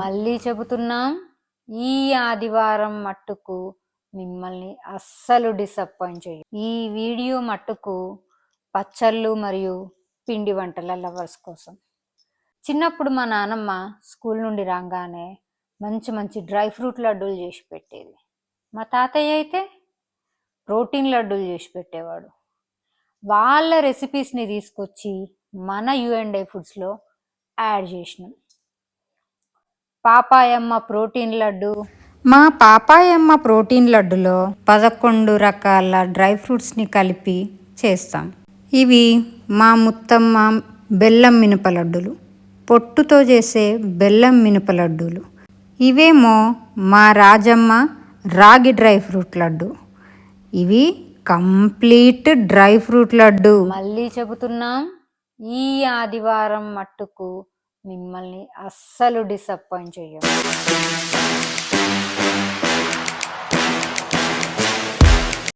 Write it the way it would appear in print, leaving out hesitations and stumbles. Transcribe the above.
మళ్ళీ చెబుతున్నాం, ఈ ఆదివారం మట్టుకు మిమ్మల్ని అస్సలు డిసప్పాయింట్ చేయం. ఈ వీడియో మట్టుకు పచ్చళ్ళు మరియు పిండి వంటల లవర్స్ కోసం. చిన్నప్పుడు మా నాన్నమ్మ స్కూల్ నుండి రాగానే మంచి మంచి డ్రై ఫ్రూట్ లడ్డూలు చేసి పెట్టేది. మా తాతయ్య అయితే ప్రోటీన్ లడ్డూలు చేసి పెట్టేవాడు. వాళ్ళ రెసిపీస్ని తీసుకొచ్చి మన U&I ఫుడ్స్లో యాడ్ చేసినాం. పాపాయమ్మ ప్రోటీన్ లడ్డు. మా పాపాయమ్మ ప్రోటీన్ లడ్డులో 11 రకాల డ్రై ఫ్రూట్స్ని కలిపి చేస్తాం. ఇవి మా ముత్తమ్మ బెల్లం మినప లడ్డులు, పొట్టుతో చేసే బెల్లం మినప లడ్డూలు. ఇవేమో మా రాజమ్మ రాగి డ్రై ఫ్రూట్ లడ్డు. ఇవి కంప్లీట్ డ్రై ఫ్రూట్ లడ్డు. మళ్ళీ చెబుతున్నాం, ఈ ఆదివారం మట్టుకు మిమ్మల్ని అస్సలు డిసప్పాయింట్ చేయం.